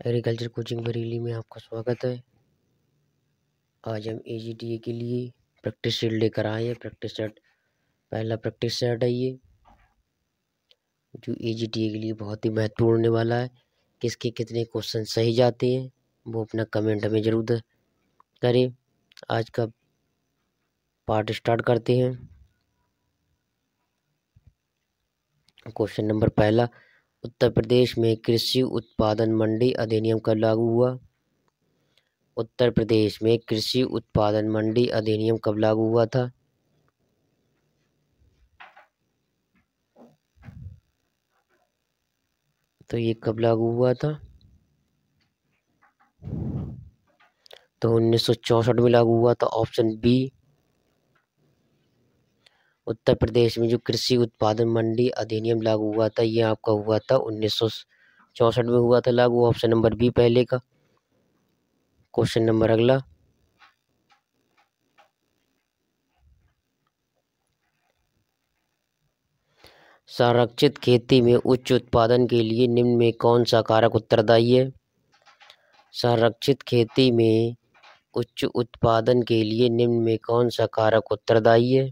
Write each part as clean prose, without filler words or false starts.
Agriculture coaching Bareilly में आपका स्वागत है। आज हम AGTA के लिए प्रैक्टिस सेट लेकर आए हैं। प्रैक्टिस सेट पहला प्रैक्टिस सेट है ये, जो AGTA के लिए बहुत ही महत्वपूर्ण होने वाला है। किसके कितने क्वेश्चन सही जाते हैं वो अपना कमेंट हमें जरूर करें। आज का पार्ट स्टार्ट करते हैं। क्वेश्चन नंबर पहला, उत्तर प्रदेश में कृषि उत्पादन मंडी अधिनियम कब लागू हुआ? उत्तर प्रदेश में कृषि उत्पादन मंडी अधिनियम कब लागू हुआ था? तो ये कब लागू हुआ था? तो 1964 में लागू हुआ था, ऑप्शन बी। उत्तर प्रदेश में जो कृषि उत्पादन मंडी अधिनियम लागू हुआ था, ये आपका हुआ था 1964 में हुआ था लागू, ऑप्शन नंबर बी पहले का। क्वेश्चन नंबर अगला, संरक्षित खेती में उच्च उत्पादन के लिए निम्न में कौन सा कारक उत्तरदायी है? संरक्षित खेती में उच्च उत्पादन के लिए निम्न में कौन सा कारक उत्तरदायी है?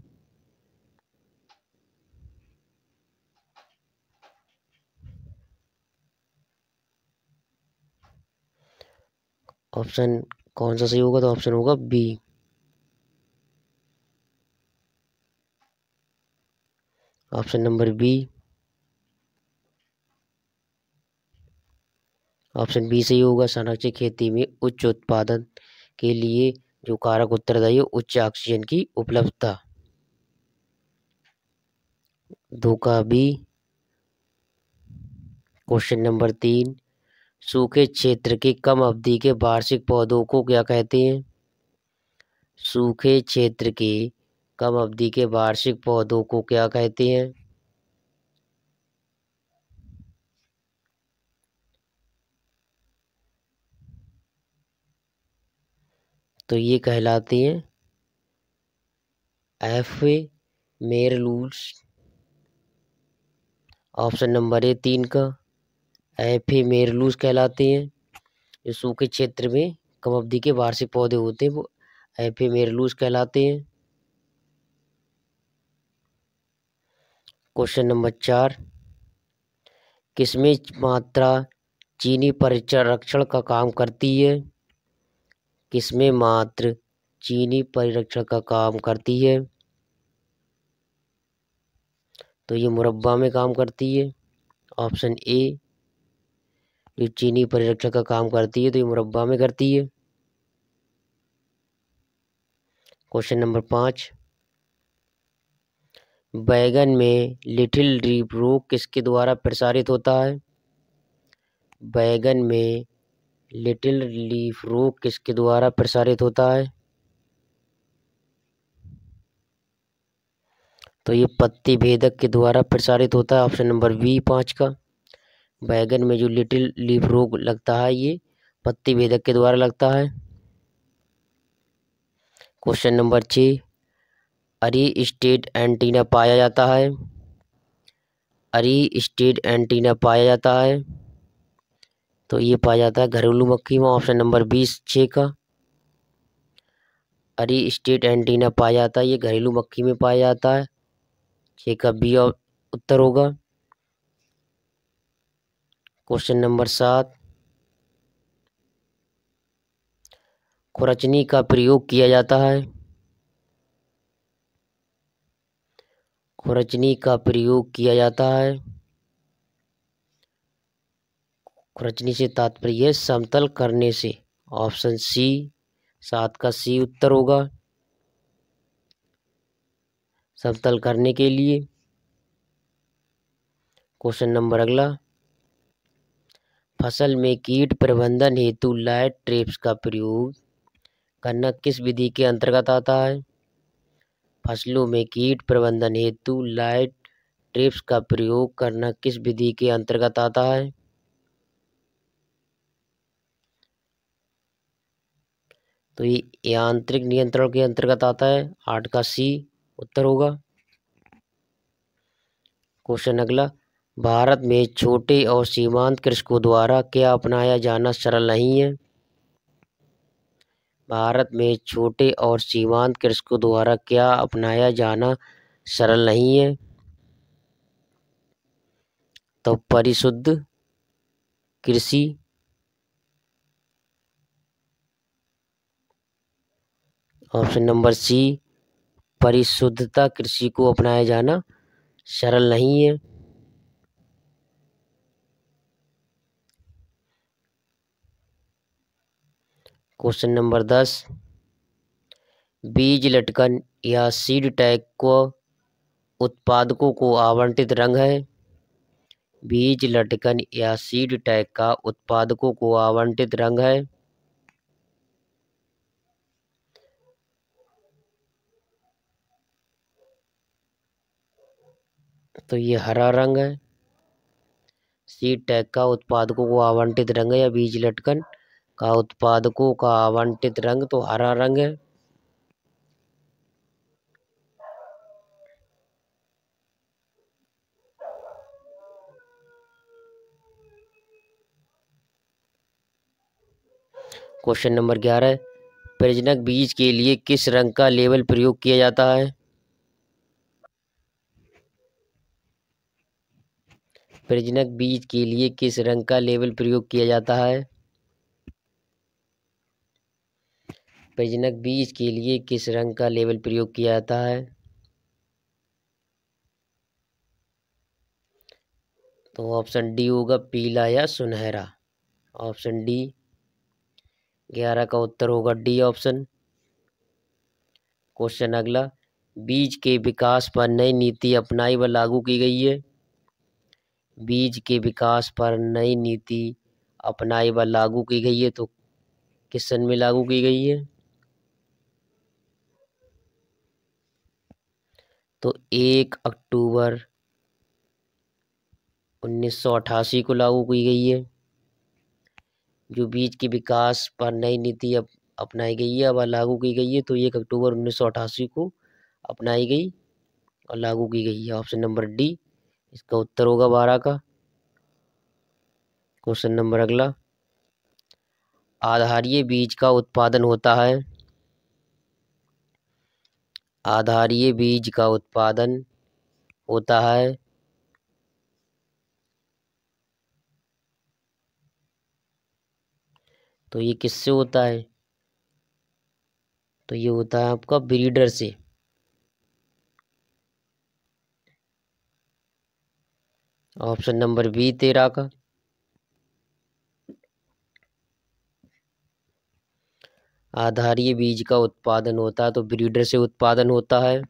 ऑप्शन कौन सा सही होगा? तो ऑप्शन होगा B. Option number B, option B सही होगा। संरक्षित खेती में उच्च उत्पादन के लिए जो कारक उत्तरदायी है, उच्च ऑक्सीजन की उपलब्धता। दो का बी। क्वेश्चन नंबर 3, सूखे क्षेत्र के कम अवधि के वार्षिक पौधों को क्या कहते हैं? सूखे क्षेत्र के कम अवधि के वार्षिक पौधों को क्या कहते हैं? तो ये कहलाते हैं एफेमेरलूस। ऑप्शन नंबर ए 3 का एफेमेरलूस कहलाते हैं। जो सूखे क्षेत्र में कम अवधि के वार्षिक पौधे होते हैं वो एफेमेरलूस कहलाते हैं। क्वेश्चन नंबर 4, किसमें मात्रा चीनी परिरक्षण का काम करती है? किसमें मात्र चीनी परिरक्षण का काम करती है? तो ये मुरब्बा में काम करती है, ऑप्शन ए। जो चीनी परिरक्षण का काम करती है तो ये मुरब्बा में करती है। क्वेश्चन नंबर 5, बैगन में लिटिल लीफ रोग किसके द्वारा प्रसारित होता है? बैगन में लिटिल लीफ रोग किसके द्वारा प्रसारित होता है? तो ये पत्ती भेदक के द्वारा प्रसारित होता है, ऑप्शन नंबर बी 5 का। बैगन में जो लिटिल लीफ रोग लगता है ये पत्ती भेदक के द्वारा लगता है। क्वेश्चन नंबर 6, अरिस्टेड एंटीना पाया जाता है? अरिस्टेड एंटीना पाया जाता है तो ये पाया जाता है घरेलू मक्खी में, ऑप्शन नंबर 6 का। अरिस्टेड एंटीना पाया जाता है, ये घरेलू मक्खी में पाया जाता है, 6 का बी और उत्तर होगा। क्वेश्चन नंबर 7, खुरचनी का प्रयोग किया जाता है? खुरचनी का प्रयोग किया जाता है, खुरचनी से तात्पर्य है समतल करने से, ऑप्शन सी 7 का सी उत्तर होगा, समतल करने के लिए। क्वेश्चन नंबर अगला, फसल में कीट प्रबंधन हेतु लाइट ट्रैप्स का प्रयोग करना किस विधि के अंतर्गत आता है? फसलों में कीट प्रबंधन हेतु लाइट ट्रैप्स का प्रयोग करना किस विधि के अंतर्गत आता है? तो ये यांत्रिक नियंत्रण के अंतर्गत आता है, 8 का सी उत्तर होगा। क्वेश्चन अगला, भारत में छोटे और सीमांत कृषकों द्वारा क्या अपनाया जाना सरल नहीं है? भारत में छोटे और सीमांत कृषकों द्वारा क्या अपनाया जाना सरल नहीं है? तो परिशुद्ध कृषि, ऑप्शन नंबर सी, परिशुद्धता कृषि को अपनाया जाना सरल नहीं है। क्वेश्चन नंबर 10, बीज लटकन या सीड टैग को उत्पादकों को आवंटित रंग है। बीज लटकन या सीड टैग का उत्पादकों को आवंटित रंग है। तो ये हरा रंग है। सीड टैग का उत्पादकों को आवंटित रंग है या बीज लटकन का उत्पादकों का आवंटित रंग तो हरा रंग है। क्वेश्चन नंबर 11, प्रजनक बीज के लिए किस रंग का लेबल प्रयोग किया जाता है? प्रजनक बीज के लिए किस रंग का लेबल प्रयोग किया जाता है? प्रजनक बीज के लिए किस रंग का लेबल प्रयोग किया जाता है? तो ऑप्शन डी होगा, पीला या सुनहरा। ऑप्शन डी, 11 का उत्तर होगा डी ऑप्शन। क्वेश्चन अगला, बीज के विकास पर नई नीति अपनाई व लागू की गई है। बीज के विकास पर नई नीति अपनाई व लागू की गई है तो किस सन में लागू की गई है? तो 1 अक्टूबर 1988 को लागू की गई है। जो बीज के विकास पर नई नीति अपनाई गई है व लागू की गई है तो 1 अक्टूबर 1988 को अपनाई गई और लागू की गई है। ऑप्शन नंबर डी इसका उत्तर होगा 12 का। क्वेश्चन नंबर अगला, आधारीय बीज का उत्पादन होता है। आधारीय बीज का उत्पादन होता है तो ये किससे होता है? तो ये होता है आपका ब्रीडर से। ऑप्शन नंबर बी 13 का। आधारीय बीज का उत्पादन होता है तो ब्रीडर से उत्पादन होता है।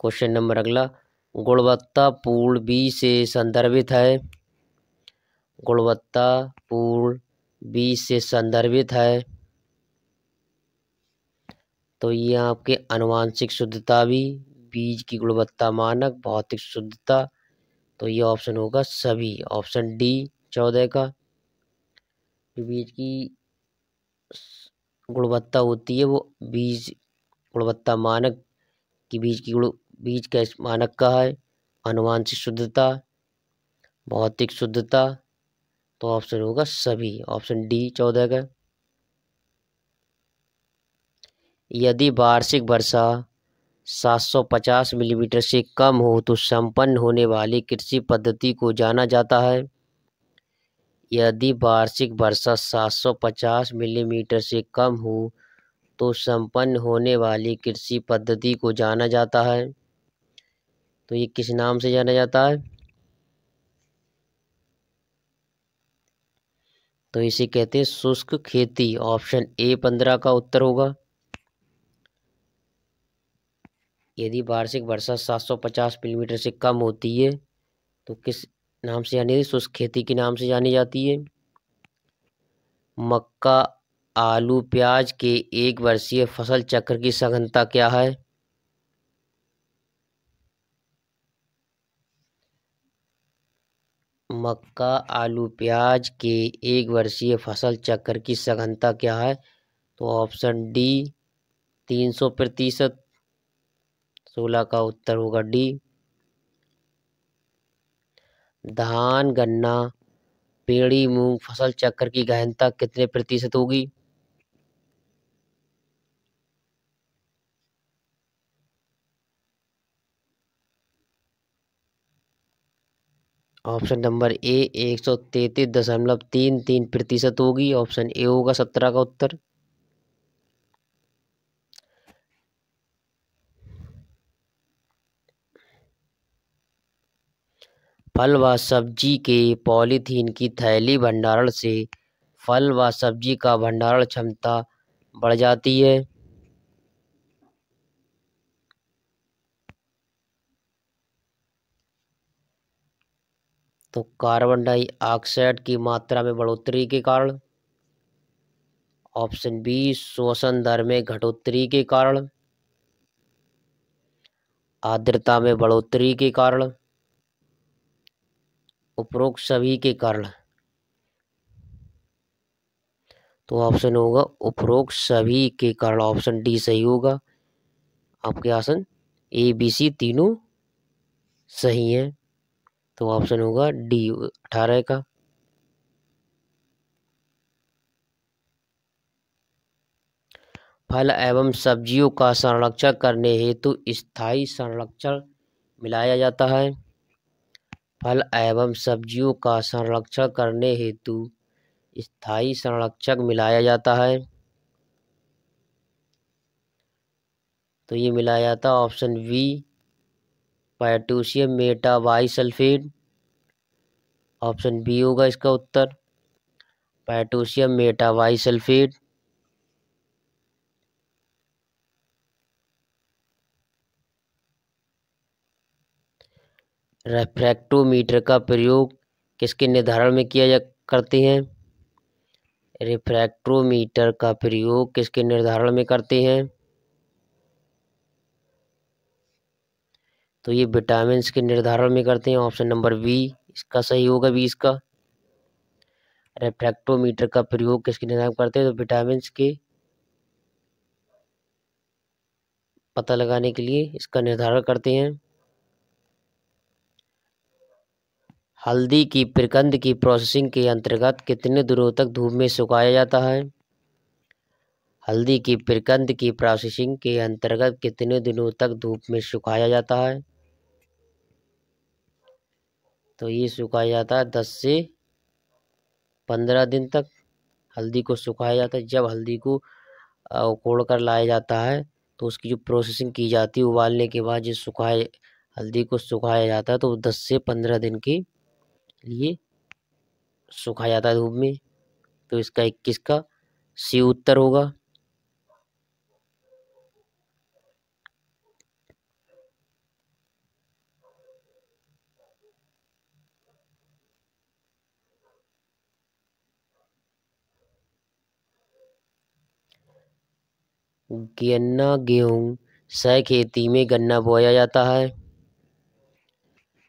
क्वेश्चन नंबर अगला, गुणवत्तापूर्ण बीज से संदर्भित है। गुणवत्तापूर्ण बीज से संदर्भित है तो ये आपके आनुवांशिक शुद्धता भी, बीज की गुणवत्ता मानक, भौतिक शुद्धता, तो ये ऑप्शन होगा सभी। ऑप्शन डी 14 का। जो बीज की गुणवत्ता होती है वो बीज गुणवत्ता मानक की बीज का मानक का है, आनुवांशिक शुद्धता, भौतिक शुद्धता, तो ऑप्शन होगा सभी। ऑप्शन डी 14 का। यदि वार्षिक वर्षा 750 मिलीमीटर से कम हो तो संपन्न होने वाली कृषि पद्धति को जाना जाता है। यदि वार्षिक वर्षा 750 मिलीमीटर से कम हो तो संपन्न होने वाली कृषि पद्धति को जाना जाता है तो ये किस नाम से जाना जाता है? तो इसे कहते हैं शुष्क खेती। ऑप्शन ए 15 का उत्तर होगा। यदि वार्षिक वर्षा 750 मिलीमीटर से कम होती है तो किस नाम से जानी जाती है? शुष्क खेती के नाम से जानी जाती है। मक्का, आलू, प्याज के एक वर्षीय फसल चक्र की सघनता क्या है? मक्का, आलू, प्याज के एक वर्षीय फसल चक्र की सघनता क्या है? तो ऑप्शन डी 300%। 16 का उत्तर होगा डी। धान, गन्ना, पेड़ी, मूंग फसल चक्र की गहनता कितने प्रतिशत होगी? ऑप्शन नंबर ए 133.33% होगी। ऑप्शन ए होगा 17 का उत्तर। फल व सब्जी के पॉलीथीन की थैली भंडारण से फल व सब्जी का भंडारण क्षमता बढ़ जाती है। तो कार्बन डाइऑक्साइड की मात्रा में बढ़ोतरी के कारण। ऑप्शन बी श्वसन दर में घटोतरी के कारण। आर्द्रता में बढ़ोतरी के कारण। उपरोक्त सभी के कारण। तो ऑप्शन होगा उपरोक्त सभी के कारण। ऑप्शन डी सही होगा। आपके आसन ए बी सी तीनों सही हैं। तो ऑप्शन होगा डी 18 का। फल एवं सब्जियों का संरक्षण करने हेतु स्थायी संरक्षण मिलाया जाता है। फल एवं सब्जियों का संरक्षण करने हेतु स्थायी संरक्षक मिलाया जाता है। तो ये मिलाया जाता है option B potassium metabisulphite. Option B होगा इसका उत्तर पोटेशियम मेटाबाइसल्फेट। रिफ्रैक्टोमीटर का प्रयोग किसके निर्धारण में करते हैं? रिफ्रैक्टोमीटर का प्रयोग किसके निर्धारण में करते हैं? तो ये विटामिन के निर्धारण में करते हैं। ऑप्शन नंबर बी इसका सही होगा। बी इसका रिफ्रैक्टोमीटर का प्रयोग किसके निर्धारण करते हैं? तो विटामिन के पता लगाने के लिए इसका निर्धारण करते हैं। हल्दी की प्रकंद की प्रोसेसिंग के अंतर्गत कितने दिनों तक धूप में सुखाया जाता है? हल्दी की प्रकंद की प्रोसेसिंग के अंतर्गत कितने दिनों तक धूप में सुखाया जाता है? तो ये सुखाया जाता है 10 से 15 दिन तक हल्दी को सुखाया जाता है। जब हल्दी को उकोड़ कर लाया जाता है तो उसकी जो प्रोसेसिंग की जाती है उबालने के बाद जो हल्दी को सुखाया जाता है तो 10 से 15 दिन के लिए सुखाया जाता है धूप में। तो इसका 21 का सी उत्तर होगा। गन्ना गेहूं सह खेती में गन्ना बोया जाता है।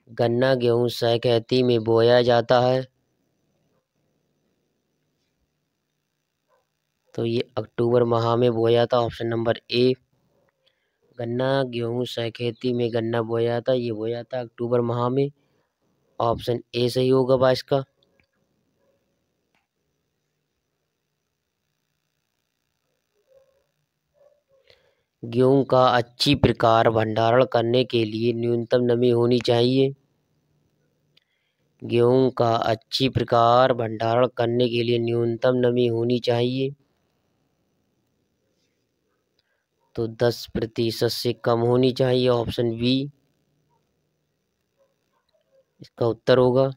गन्ना गेहूं सह खेती में बोया जाता है। तो ये अक्टूबर माह में बोया जाता है। ऑप्शन नंबर ए गन्ना गेहूं सह खेती में गन्ना बोया जाता है। ये बोया जाता है अक्टूबर माह में। ऑप्शन ए सही होगा 22 का। गेहूं का अच्छी प्रकार भंडारण करने के लिए न्यूनतम नमी होनी चाहिए। गेहूं का अच्छी प्रकार भंडारण करने के लिए न्यूनतम नमी होनी चाहिए। तो 10% से कम होनी चाहिए। ऑप्शन बी इसका उत्तर होगा।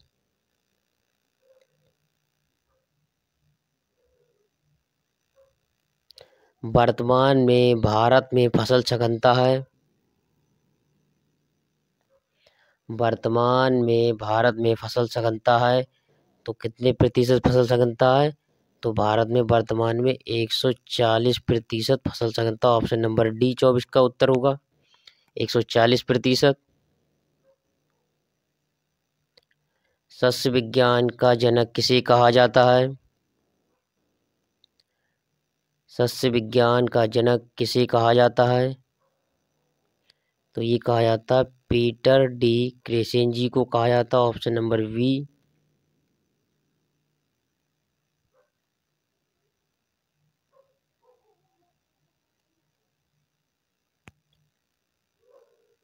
वर्तमान में भारत में फसल सघनता है। वर्तमान में भारत में फसल सघनता है तो कितने प्रतिशत फसल सघनता है? तो भारत में वर्तमान में 140% फसल सघनता। ऑप्शन नंबर डी 24 का उत्तर होगा 140%। सस्य विज्ञान का जनक किसे कहा जाता है? सस्य विज्ञान का जनक किसे कहा जाता है? तो ये कहा जाता है पीटर डी क्रेसेंजी को कहा जाता है। Option number B.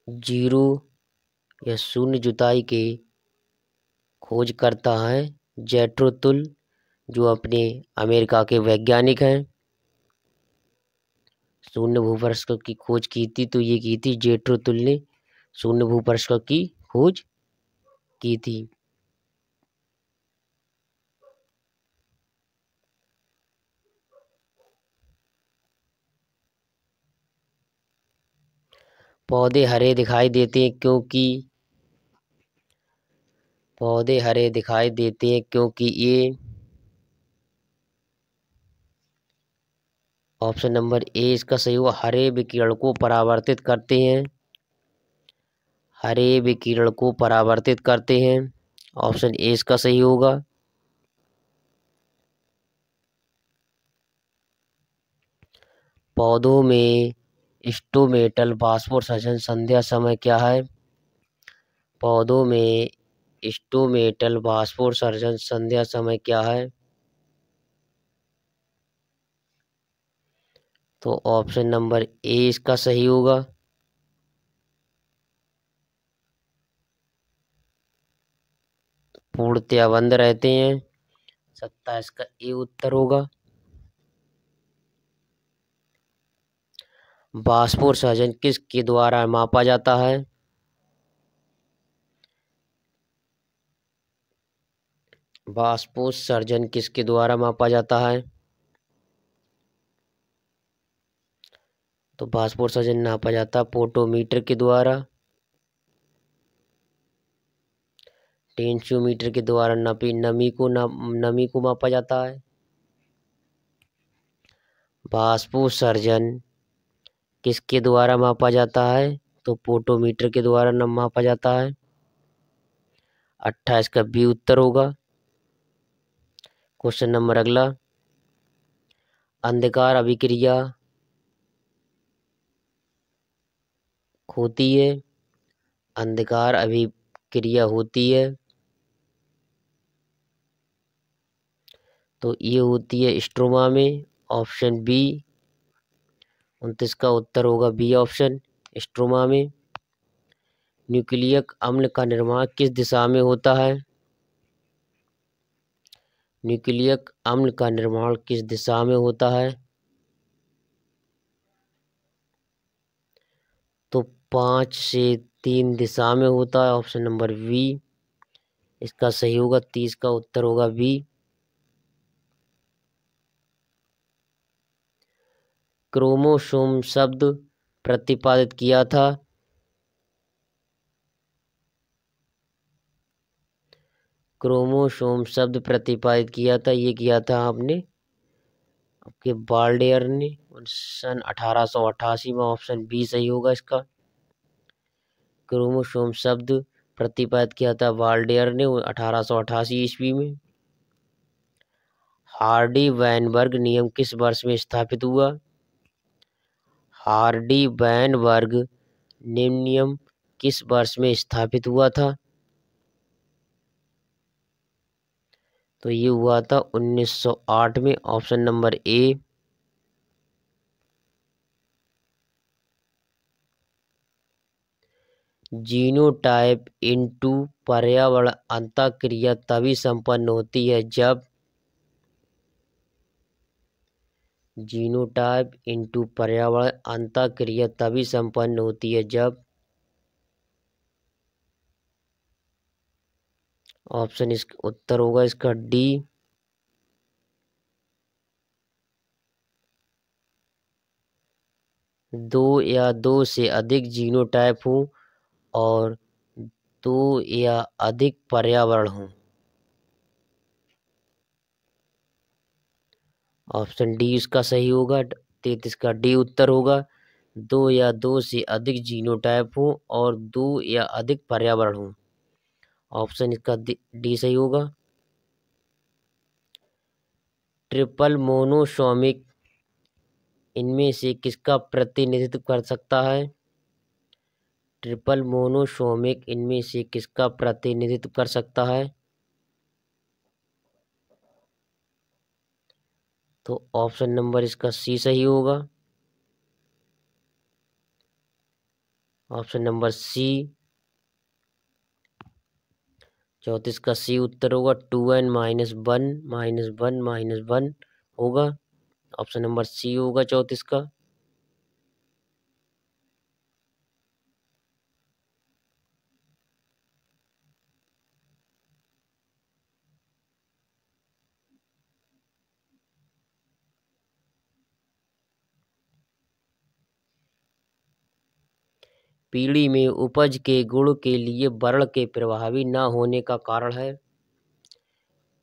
जीरो या शून्य जुताई के खोज करता है जेट्रो तुल, जो अपने अमेरिका के वैज्ञानिक हैं। शून्य भूपृष्ठ की खोज की थी तो ये की थी जेट्रो तुल ने शून्य भूपृष्ठ की खोज की थी। पौधे हरे दिखाई देते हैं क्योंकि पौधे हरे दिखाई देते हैं क्योंकि ये ऑप्शन नंबर ए इसका सही होगा, हरे विकिरण को परावर्तित करते हैं। हरे विकिरण को परावर्तित करते हैं। ऑप्शन ए इसका सही होगा। पौधों में स्टोमेटल वाष्पोत्सर्जन संध्या समय क्या है? पौधों में स्टोमेटल वाष्पोत्सर्जन संध्या समय क्या है? तो ऑप्शन नंबर ए इसका सही होगा। पूर्णतया बंद रहते हैं। 27 का ए उत्तर होगा। वाष्पोत्सर्जन किसके द्वारा मापा जाता है? वाष्पोत्सर्जन किसके द्वारा मापा जाता है? तो वाष्पोत्सर्जन नापा जाता है फोटोमीटर के द्वारा। टेंशियोमीटर के द्वारा नमी को मापा जाता है। वाष्पोत्सर्जन किसके द्वारा मापा जाता है? तो फोटोमीटर के द्वारा मापा जाता है। 28 का बी उत्तर होगा। क्वेश्चन नंबर अगला, अंधकार अभिक्रिया होती है। अंधकार अभिक्रिया होती है तो ये होती है स्ट्रोमा में। ऑप्शन बी 29 का उत्तर होगा बी ऑप्शन, स्ट्रोमा में। न्यूक्लियक अम्ल का निर्माण किस दिशा में होता है? न्यूक्लियक अम्ल का निर्माण किस दिशा में होता है? तो 5 से 3 दिशा में होता है। ऑप्शन नंबर बी इसका सही होगा। 30 का उत्तर होगा बी। क्रोमोसोम शब्द प्रतिपादित किया था। क्रोमोसोम शब्द प्रतिपादित किया था, ये किया था आपने आपके बाल्डेयर ने सन 1888 में। ऑप्शन बी सही होगा इसका। क्रोमोसोम शब्द प्रतिपादित किया था बाल्डेयर ने 1888 ईस्वी में। हार्डी वैनबर्ग नियम किस वर्ष में स्थापित हुआ? हार्डी वैनबर्ग नियम किस वर्ष में स्थापित हुआ था? तो ये हुआ था 1908 में। Option number A. Genotype into पर्यावरण अंतःक्रिया तभी संपन्न होती है जब जीनोटाइप इनटू पर्यावरण अंतःक्रिया तभी संपन्न होती है जब ऑप्शन इसका उत्तर होगा इसका डी। दो या दो से अधिक जीनोटाइप हो और दो या अधिक पर्यावरण हो। ऑप्शन डी इसका सही होगा। 33 का डी उत्तर होगा। दो या दो से अधिक जीनोटाइप हो और दो या अधिक पर्यावरण हो। ऑप्शन इसका डी सही होगा। ट्रिपल मोनोसोमिक इनमें से किसका प्रतिनिधित्व कर सकता है? ट्रिपल मोनोसोमिक इनमें से किसका प्रतिनिधित्व कर सकता है? तो ऑप्शन नंबर इसका सी सही होगा। ऑप्शन नंबर सी 34 का सी उत्तर होगा। 2n-1 होगा। ऑप्शन नंबर सी होगा 34 का। पीढ़ी में उपज के गुण के लिए वर्ण के प्रभावी न होने का कारण है?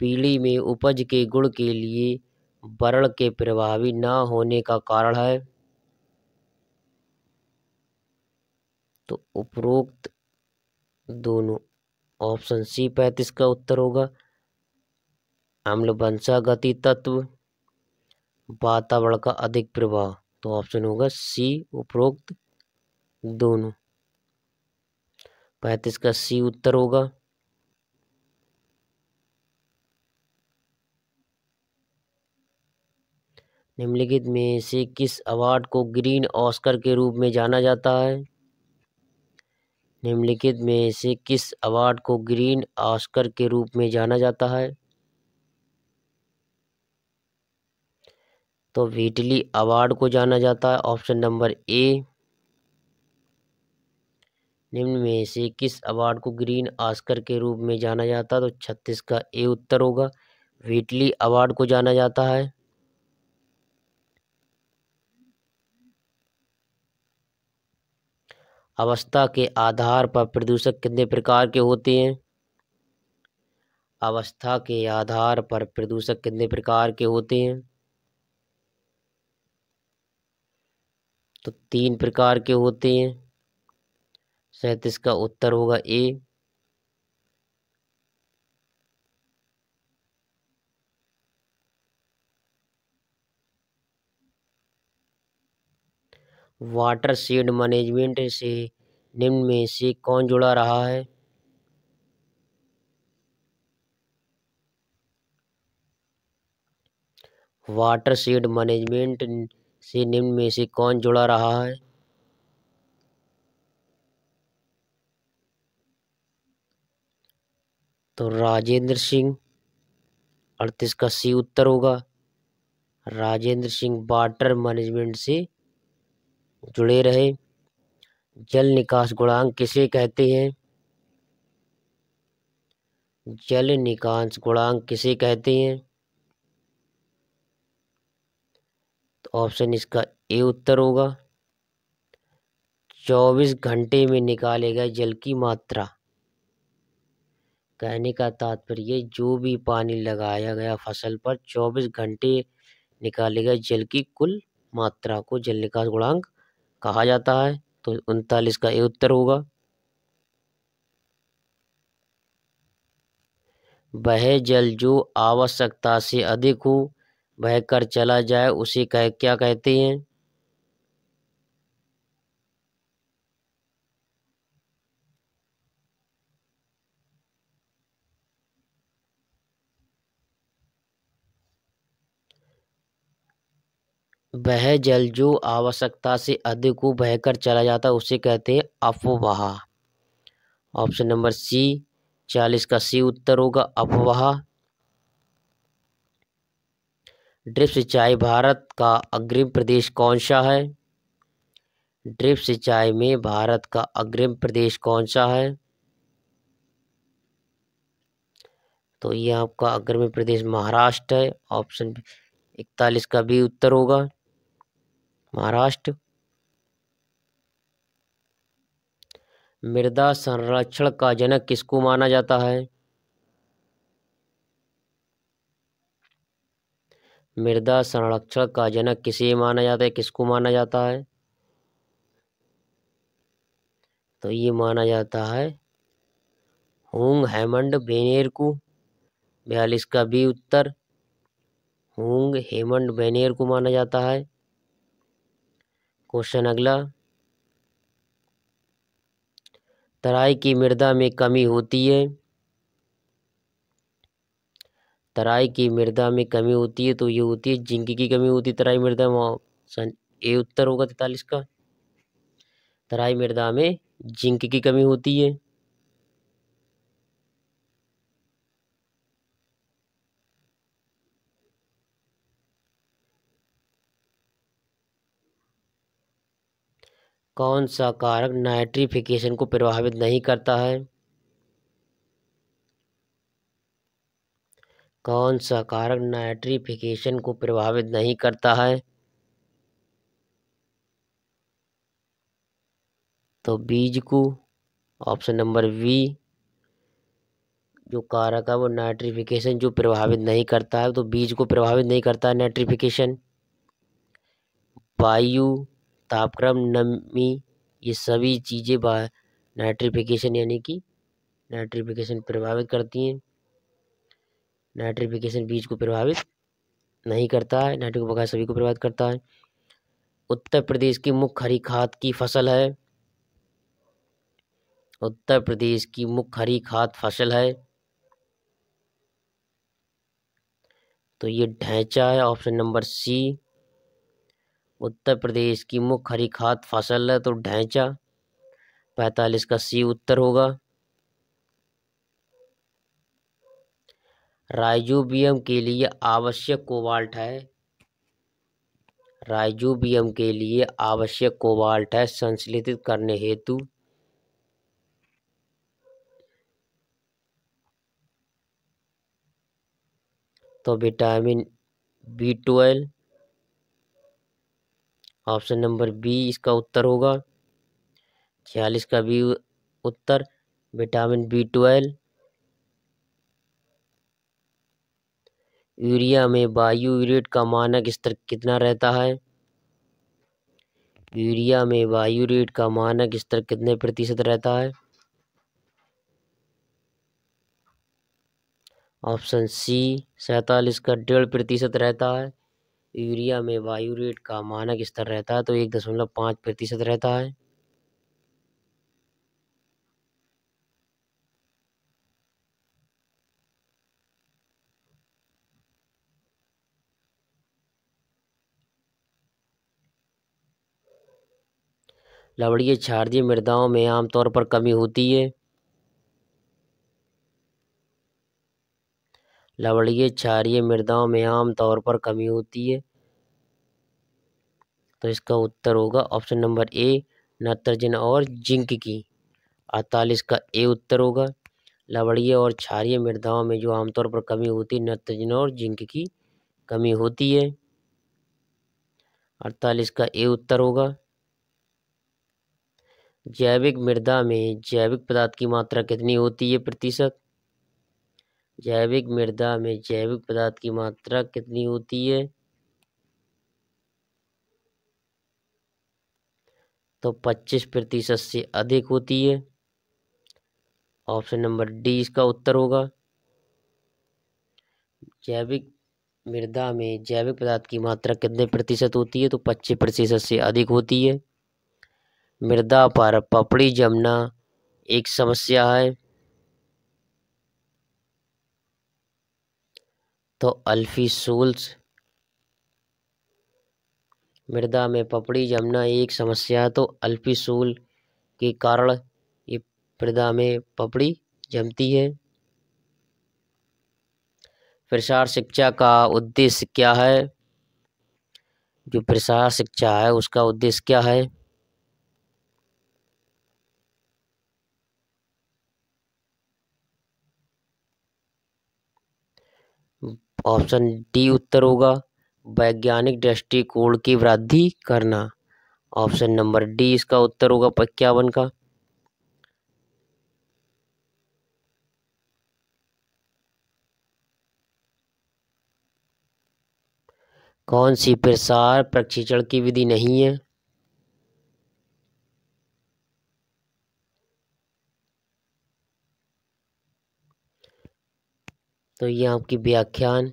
पीढ़ी में उपज के गुण के लिए वर्ण के प्रभावी न होने का कारण है? तो उपरोक्त दोनों। ऑप्शन सी 35 का उत्तर होगा। अम्ल वंशागति तत्व, वातावरण का अधिक प्रभाव। तो ऑप्शन होगा सी उपरोक्त दोनों। 35 का सी उत्तर होगा। निम्नलिखित में से किस अवार्ड को ग्रीन ऑस्कर के रूप में जाना जाता है? निम्नलिखित में से किस अवार्ड को ग्रीन ऑस्कर के रूप में जाना जाता है? तो व्हीटली अवार्ड को जाना जाता है। Option number A. निम्न में से किस अवार्ड को ग्रीन ऑस्कर के रूप में जाना जाता है? तो 36 का ए उत्तर होगा। व्हीटली अवार्ड को जाना जाता है। अवस्था के आधार पर प्रदूषक कितने प्रकार के होते हैं? अवस्था के आधार पर प्रदूषक कितने प्रकार के होते हैं? तो 3 प्रकार के होते हैं। 37 का उत्तर होगा ए। वाटर शेड मैनेजमेंट से निम्न में से कौन जुड़ा रहा है? वाटर शेड मैनेजमेंट से निम्न में से कौन जुड़ा रहा है? तो राजेंद्र सिंह। 38 का सी उत्तर होगा। राजेंद्र सिंह वाटर मैनेजमेंट से जुड़े रहे। जल निकास गुणांक किसे कहते हैं? जल निकास गुणांक किसे कहते हैं? तो ऑप्शन इसका ए उत्तर होगा। 24 घंटे में निकाले गए जल की मात्रा। कहने का तात्पर्य जो भी पानी लगाया गया फसल पर 24 घंटे निकाले गए जल की कुल मात्रा को जल निकास गुणांक कहा जाता है। तो 39 का ए उत्तर होगा। वह जल जो आवश्यकता से अधिक हो बह कर चला जाए उसे क्या कहते हैं? वह जल जो आवश्यकता से अधिक हो बहकर चला जाता है उसे कहते हैं अपवाह। ऑप्शन नंबर सी 40 का सी उत्तर होगा अपवाह। ड्रिप सिंचाई भारत का अग्रिम प्रदेश कौन सा है? ड्रिप सिंचाई में भारत का अग्रिम प्रदेश कौन सा है? तो ये आपका अग्रिम प्रदेश महाराष्ट्र है। ऑप्शन 41 का भी उत्तर होगा महाराष्ट्र। मृदा संरक्षण का जनक किसको माना जाता है? मृदा संरक्षण का जनक किसे माना जाता है, किसको माना जाता है? तो ये माना जाता है हुंग हेमंड बेनेर को। 42 का भी उत्तर हुंग हेमंड बेनेर को माना जाता है। क्वेश्चन अगला, तराई की मृदा में कमी होती है, तराई की मृदा में कमी होती है तो ये होती है जिंक की कमी होती है तराई मृदा में। ऑप्शन ए उत्तर होगा 43 का। तराई मृदा में जिंक की कमी होती है। कौन सा कारक नाइट्रिफिकेशन को प्रभावित नहीं करता है? कौन सा कारक नाइट्रिफिकेशन को प्रभावित नहीं करता है? तो बीज को। ऑप्शन नंबर बी, जो कारक है वो नाइट्रिफिकेशन जो प्रभावित नहीं करता है, तो बीज को प्रभावित नहीं करता है नाइट्रिफिकेशन। वायु, तापक्रम, नमी, ये सभी चीजें नाइट्रिफिकेशन यानी कि नाइट्रिफिकेशन प्रभावित करती हैं। नाइट्रिफिकेशन बीज को प्रभावित नहीं करता है, नाइट्रिक बकाया सभी को प्रभावित करता है। उत्तर प्रदेश की मुख्य हरी खाद की फसल है, उत्तर प्रदेश की मुख्य हरी खाद फसल है, तो ये ढैंचा है। ऑप्शन नंबर सी, उत्तर प्रदेश की मुख्य हरी खाद फसल है तो ढैंचा। 45 का सी उत्तर होगा। राइजोबियम के लिए आवश्यक कोबाल्ट है, राइजोबियम के लिए आवश्यक कोबाल्ट है संश्लेषित करने हेतु। तो vitamin B12। Option number B इसका उत्तर होगा। 46 का बी उत्तर, विटामिन B12। यूरिया में बायूरेट का मानक स्तर कितना रहता है? यूरिया में बायूरेट का मानक स्तर कितने प्रतिशत रहता है? ऑप्शन सी 47 का 1.5% रहता है। यूरिया में बायूरेट का मानक स्तर रहता है तो 1.5% रहता है। लवणीय क्षारीय मृदाओं में आमतौर पर कमी होती है, लवणीय क्षारीय मृदाओं में आमतौर पर कमी होती है, तो इसका उत्तर होगा ऑप्शन नंबर ए, नाइट्रोजन और जिंक की। 48 का ए उत्तर होगा। लवणीय और क्षारीय मृदाओं में जो आमतौर पर कमी होती है नाइट्रोजन और जिंक की कमी होती है। 48 का ए उत्तर होगा। जैविक मृदा में जैविक पदार्थ की मात्रा कितनी होती है प्रतिशत? जैविक मृदा में जैविक पदार्थ की मात्रा कितनी होती है? तो 25% से अधिक होती है। ऑप्शन नंबर डी इसका उत्तर होगा। जैविक मृदा में जैविक पदार्थ की मात्रा कितने प्रतिशत होती है? तो 25% से अधिक होती है। मृदा पर पपड़ी जमना एक समस्या है, तो अल्फी मृदा में पपड़ी जमना एक समस्या है तो अल्फीसूल के कारण ये मृदा में पपड़ी जमती है। प्रसार शिक्षा का उद्देश्य क्या है? जो प्रसार शिक्षा है उसका उद्देश्य क्या है? ऑप्शन डी उत्तर होगा, वैज्ञानिक दृष्टिकोण की वृद्धि करना। ऑप्शन नंबर डी इसका उत्तर होगा 51 का। कौन सी प्रसार प्रशिक्षण की विधि नहीं है? तो ये आपकी व्याख्यान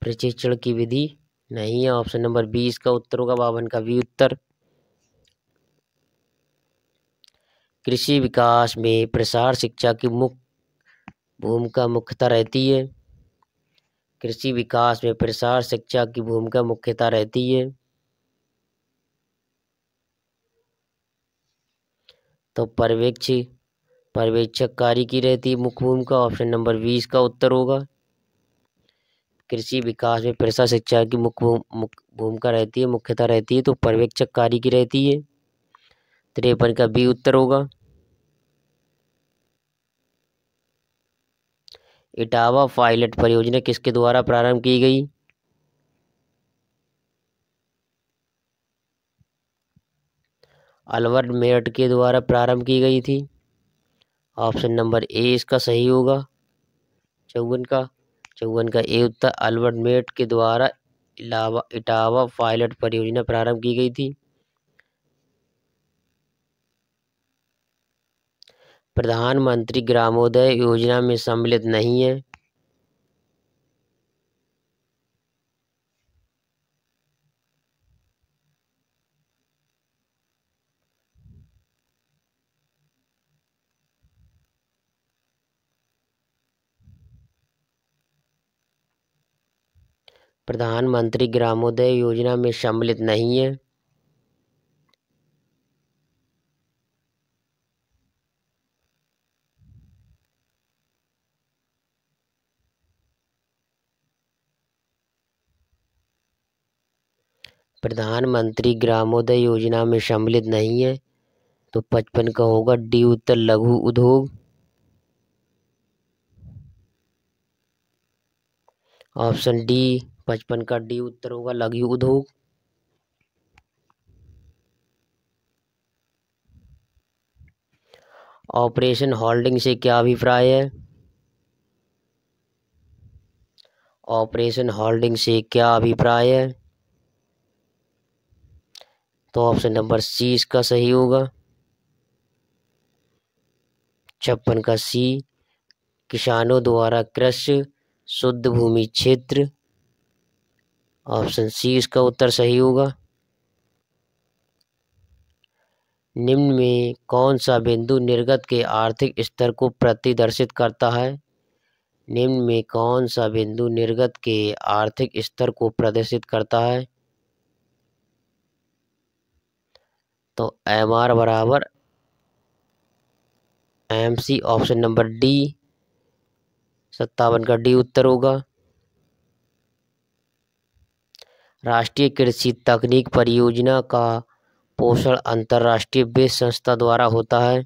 प्रशिक्षण की विधि नहीं है। ऑप्शन नंबर 20 का उत्तर होगा 52 का बी उत्तर। कृषि विकास में प्रसार शिक्षा की मुख्य भूमिका मुख्यतः रहती है। कृषि विकास में प्रसार शिक्षा की भूमिका मुख्यतः रहती है। तो पर्यवेक्षक कार्य की रहती है मुख्य भूमिका। ऑप्शन नंबर 20 का उत्तर होगा। कृषि विकास में प्रसार शिक्षा की मुख्य भूमिका रहती है, मुख्यतः रहती है, तो पर्यवेक्षक कार्य की रहती है। 53 का बी उत्तर होगा। इटावा पायलट परियोजना किसके द्वारा प्रारंभ की गई? अल्बर्ट मेरट के द्वारा प्रारंभ की गई थी। ऑप्शन नंबर ए इसका सही होगा। 54 का ए उत्तर अल्बर्ट मेरट के द्वारा इटावा पायलट परियोजना प्रारंभ की गई थी। प्रधानमंत्री ग्रामोदय योजना में सम्मिलित नहीं है। प्रधानमंत्री ग्रामोदय योजना में सम्मिलित नहीं है। प्रधानमंत्री ग्रामोदय योजना में सम्मिलित नहीं है, तो 55 का होगा डी उत्तर लघु उद्योग। ऑप्शन डी 55 का डी उत्तर होगा लघु उद्योग। ऑपरेशन होल्डिंग से क्या अभिप्राय है? ऑपरेशन होल्डिंग से क्या अभिप्राय है? तो ऑप्शन नंबर सी इसका सही होगा। 56 का सी किसानों द्वारा कृषि शुद्ध भूमि क्षेत्र। ऑप्शन सी इसका उत्तर सही होगा। निम्न में कौन सा बिंदु निर्गत के आर्थिक स्तर को प्रतिदर्शित करता है? निम्न में कौन सा बिंदु निर्गत के आर्थिक स्तर को प्रदर्शित करता है? तो एम आर बराबर M C. Option number D 57 का डी उत्तर होगा। राष्ट्रीय कृषि तकनीक परियोजना का पोषण अंतर्राष्ट्रीय वित्त संस्था द्वारा होता है।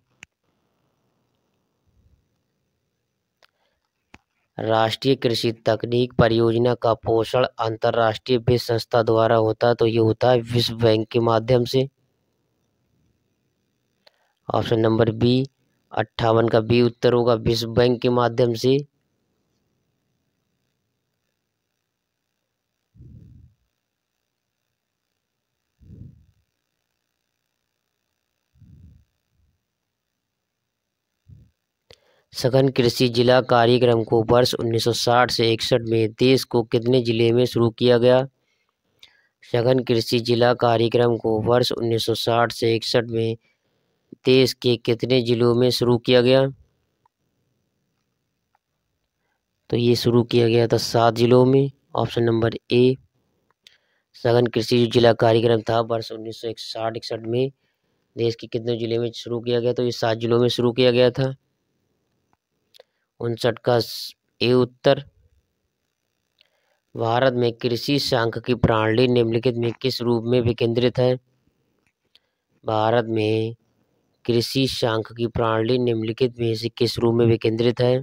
राष्ट्रीय कृषि तकनीक परियोजना का पोषण अंतर्राष्ट्रीय वित्त संस्था द्वारा होता है, तो ये होता है विश्व बैंक के माध्यम से। ऑप्शन नंबर बी 58 का बी उत्तर होगा विश्व बैंक के माध्यम से। सघन कृषि जिला कार्यक्रम को वर्ष 1960 से 61 में देश को कितने जिले में शुरू किया गया? सघन कृषि जिला कार्यक्रम को वर्ष 1960 से 61 में देश के कितने जिलों में शुरू किया गया? तो ये शुरू किया गया था 7 जिलों में। ऑप्शन नंबर ए सघन कृषि जिला कार्यक्रम था वर्ष 1960-61 में देश के कितने जिले में शुरू किया गया? तो ये 7 जिलों में शुरू किया गया था। 59 का ए उत्तर। भारत में कृषि सांख्यिकी प्रणाली निम्नलिखित में किस रूप में विकेंद्रित है? भारत में कृषि सांख्यिकी प्रणाली निम्नलिखित में से किस रूप में विकेंद्रित है?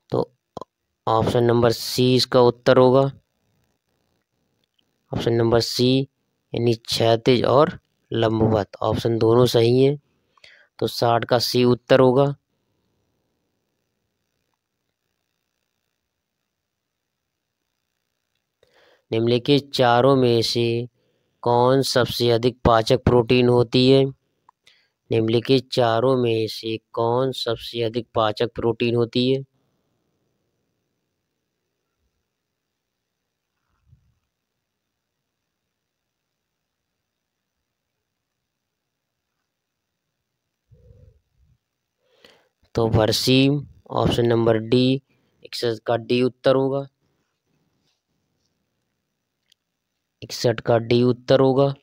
तो ऑप्शन नंबर सी इसका उत्तर होगा। ऑप्शन नंबर सी यानी क्षैतिज और लंबवत, ऑप्शन दोनों सही हैं, तो 60 का सी उत्तर होगा। निम्नलिखित चारों में से कौन सबसे अधिक पाचक प्रोटीन होती है? निम्नलिखित चारों में से कौन सबसे अधिक पाचक प्रोटीन होती है? तो वर्सीम। ऑप्शन नंबर डी 61 का डी उत्तर होगा। 61 का डी उत्तर होगा।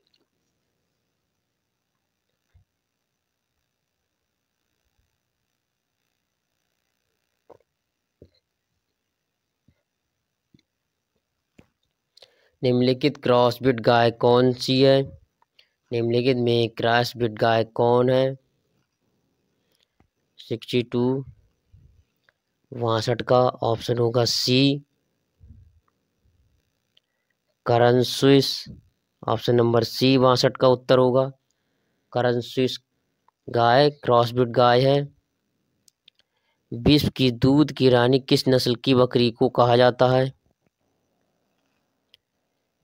निम्नलिखित क्रॉसब्रीड गाय कौन सी है? निम्नलिखित में क्रॉसब्रीड गाय कौन है? 62 62 का ऑप्शन होगा सी करन स्विस। ऑप्शन नंबर सी 62 का उत्तर होगा। करन स्विस गाय क्रॉसब्रीड गाय है। विश्व की दूध की रानी किस नस्ल की बकरी को कहा जाता है?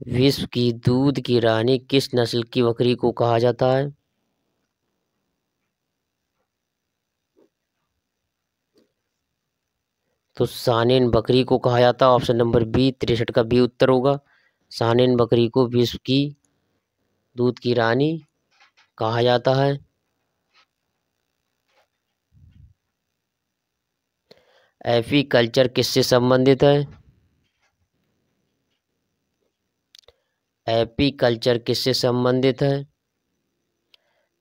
विश्व की दूध की रानी किस नस्ल की बकरी को कहा जाता है? तो सानेन बकरी को कहा जाता है। ऑप्शन नंबर बी 63 का बी उत्तर होगा। सानेन बकरी को विश्व की दूध की रानी कहा जाता है। एपीकल्चर किससे संबंधित है? एपीकल्चर किससे संबंधित है?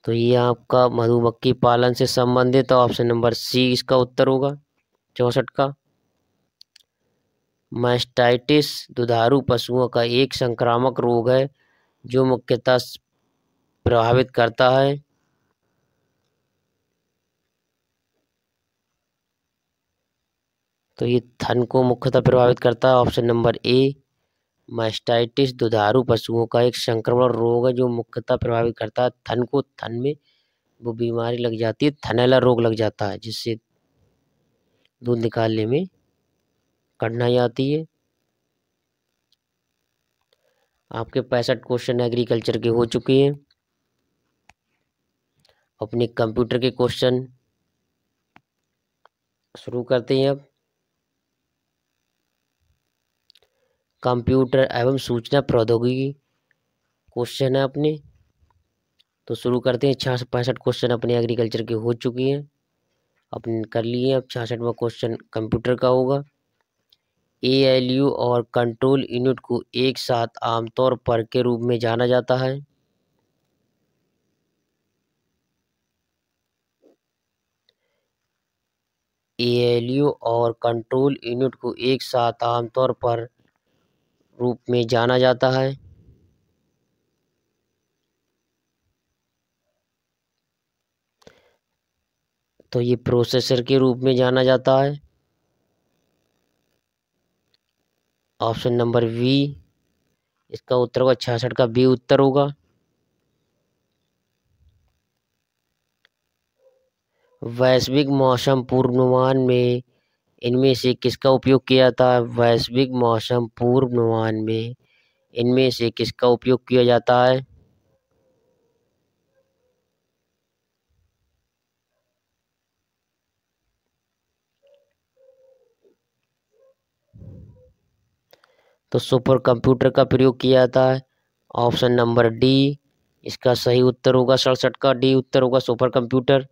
तो ये आपका मधुमक्खी पालन से संबंधित है। ऑप्शन नंबर सी इसका उत्तर होगा 64 का। मैस्टाइटिस दुधारू पशुओं का एक संक्रामक रोग है जो मुख्यतः प्रभावित करता है। तो ये थन को मुख्यतः प्रभावित करता है। ऑप्शन नंबर ए मैस्टाइटिस दुधारू पशुओं का एक संक्रमण रोग है जो मुख्यतः प्रभावित करता है थन को। थन में वो बीमारी लग जाती है, थनैला रोग लग जाता है, जिससे दूध निकालने में कठिनाई आती है। आपके 65 क्वेश्चन एग्रीकल्चर के हो चुके हैं। अपने कंप्यूटर के क्वेश्चन शुरू करते हैं अब। कंप्यूटर एवं सूचना प्रौद्योगिकी क्वेश्चन है अपने, तो शुरू करते हैं। 65 क्वेश्चन अपने एग्रीकल्चर के हो चुके हैं, अपने कर लिए। अब 66वां क्वेश्चन कंप्यूटर का होगा। ALU और कंट्रोल यूनिट को एक साथ आमतौर पर के रूप में जाना जाता है? ALU और कंट्रोल यूनिट को एक साथ आमतौर पर रूप में जाना जाता है। तो ये प्रोसेसर के रूप में जाना जाता है। ऑप्शन नंबर बी इसका उत्तर होगा। 66 का बी उत्तर होगा। वैश्विक मौसम पूर्वानुमान में इनमें से किसका उपयोग किया जाता है? वैश्विक मौसम पूर्वानुमान में इनमें से किसका उपयोग किया जाता है? तो सुपर कंप्यूटर का प्रयोग किया जाता है। ऑप्शन नंबर डी इसका सही उत्तर होगा। 67 का डी उत्तर होगा सुपर कंप्यूटर।